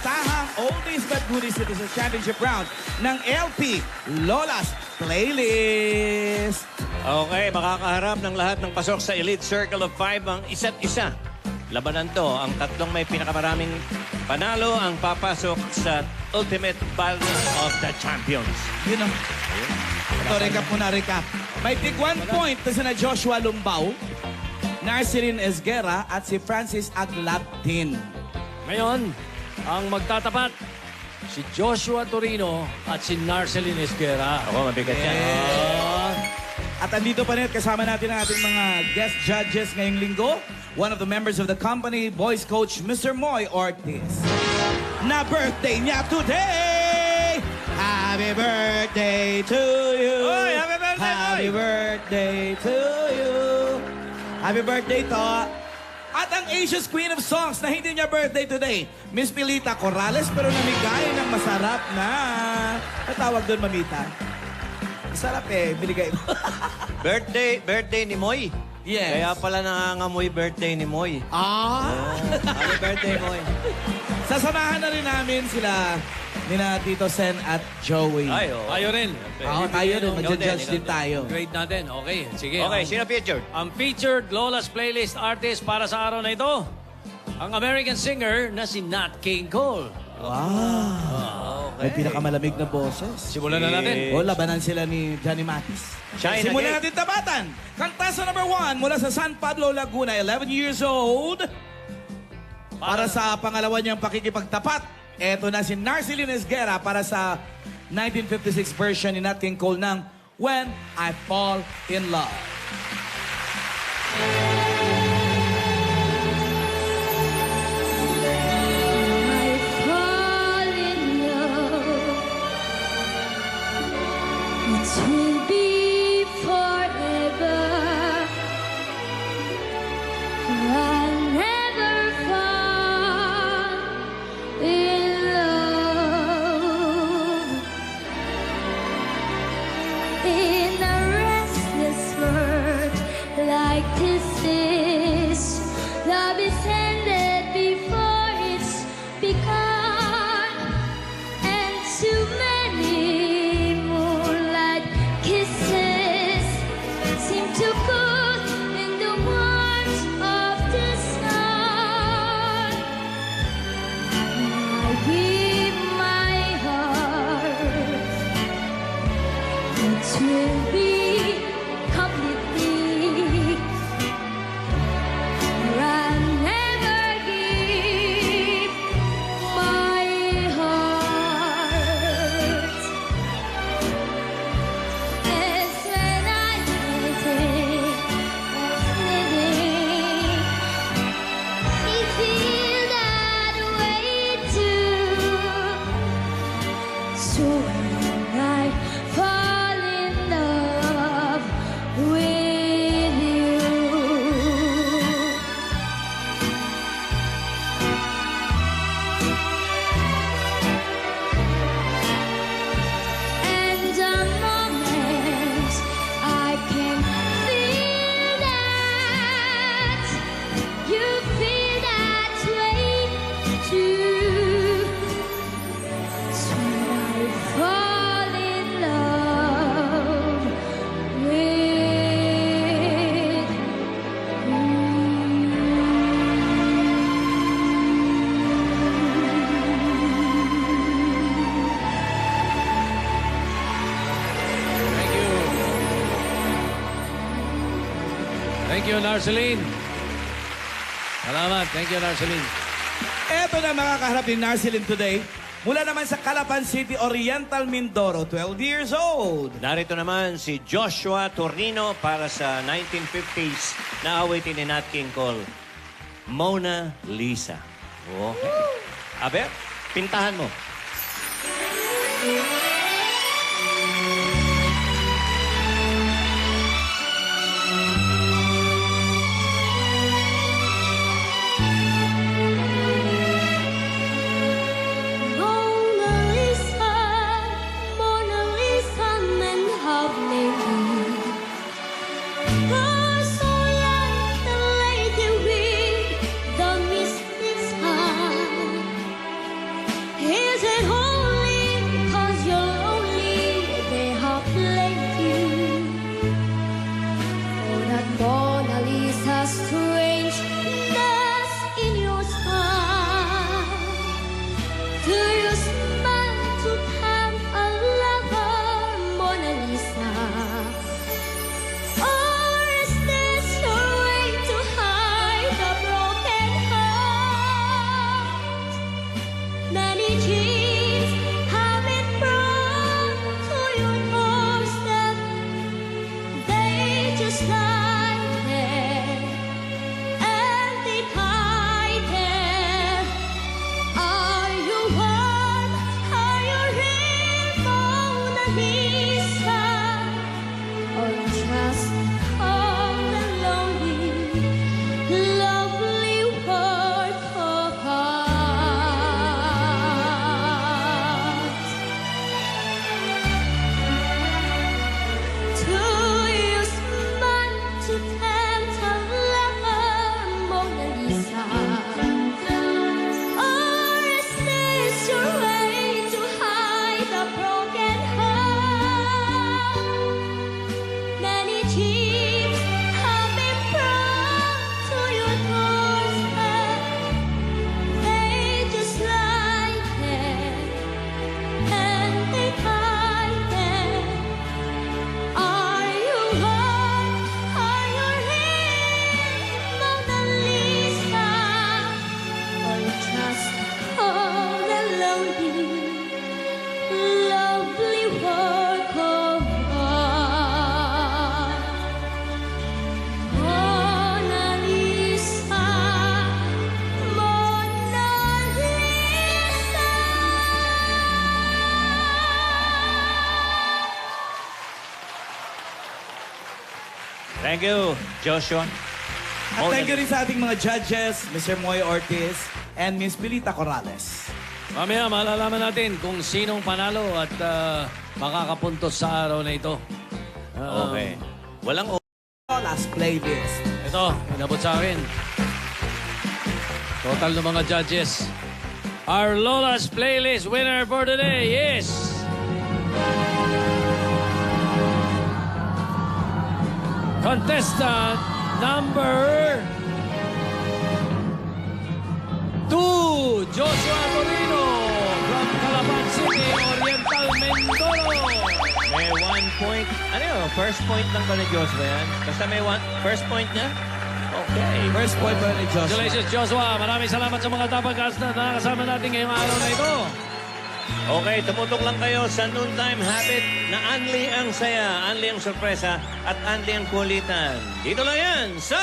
inasahang oldies but goodies dito sa championship round ng LP Lola's Playlist. Okay, makakaharap ng lahat ng pasok sa Elite Circle of 5 ang isa't isa. Labanan to, ang tatlong may pinakamaraming panalo ang papasok sa Ultimate Battle of the Champions. Yun o. Ito, recap muna, recap. May tig 1 point na sina Joshua Lumbao, Narceline Esguera at si Francis Aglabtin. Ngayon, ang magtatapat, si Joshua Torino at si Narceline Esguera. Ako, mabigat yan. At andito pa rin kasama natin ang ating mga guest judges ngayong linggo. One of the members of the company, boys coach, Mr. Moy Ortiz. Na birthday niya today! Happy birthday to you! Oy, happy birthday, Happy Moy! birthday to you! Happy birthday, to. At ang Asia's Queen of Songs na hindi niya birthday today, Miss Pilita Corrales, pero namigay ng masarap na... Natawag doon, mamita. Masarap eh, binigay mo. Birthday ni Moy. Yes. Kaya pala nangangamoy birthday ni Moy. Happy birthday, Moy. Sasamahan na rin namin sila nina Tito Sen at Joey. Ay, oh. Tayo rin. Tayo rin, Ikaw magja-judge din din. tayo. Grade natin. Okay, sige. Okay, Ang- sino featured? Ang featured Lola's Playlist artist para sa araw na ito, ang American singer na si Nat King Cole. May pinakamalamig na boses. Simulan na natin. O, labanan sila ni Johnny Matis. China Simulan Gate. natin tabatan. Kanta sa number 1 mula sa San Pablo, Laguna, 11 years old. Para sa pangalawa niyang pakikipagtapat, eto na si Narceline Esguera para sa 1956 version ni Nat King Cole ng When I Fall in Love. I fall in love. It will be forever. I'll never fall in love. In a restless world like this is, love is ended before it's begun, and too many moonlight kisses seem to put in the warmth of the sun. I give my heart, it will be completely. I'll never give my heart. It's when I think of living, you feel that way too. So when I fall in love with you, and the moment I can feel that you feel that way too. So I fall in love with you. Thank you. Thank you, Narceline. Salamat. Thank you, Narceline. Eto na makakaharap ni Narceline today. Mula naman sa Calapan City, Oriental, Mindoro, 12 years old. Narito naman si Joshua Torino para sa 1950s na awitin ni Nat King Cole, Mona Lisa. Okay. Abe, pintahan mo. Do you smile to tempt a lover, Mona Lisa? Or is this your way to hide a broken heart? Many dreams have been brought to your doorstep. They just lie there, empty hide there. Are you one? Are you real, Mona Lisa? Or just all the lonely, lovely work of art? Do you smile to tempt a lover, Mona Lisa? Or is this your way to hide a broken heart? Many dreams have been brought to your doorstep. They just lie there, and they hide there. Are you one? Are you real, Mona Lisa? Or just all the lonely, lovely work of art? Mona Lisa, Mona Lisa. Thank you, Joshua. At thank you rin sa ating mga judges, Mr. Moy Ortiz and Miss Pilita Corrales. Mamaya malalaman natin kung sinong panalo at makakapuntos sa araw na ito. Okay. Walang Last playlist. Ito, inabot sa akin. Total ng mga judges. Our Lola's Playlist winner for today is... Contestant number 2, Joshua Torino from Calapan City, Oriental Mindoro. May 1 point. Ano yun? First point lang ba ni Joshua yan? Basta may first point niya? Okay. First point pa ni Joshua. Congratulations, Joshua. Maraming salamat sa mga tapagkas na nakasama natin ngayong araw na ito. Okay, tumutok lang kayo sa Noontime Habit na Anli ang saya, Anli ang sorpresa, at Anli ang kulitan. Dito lang yan sa...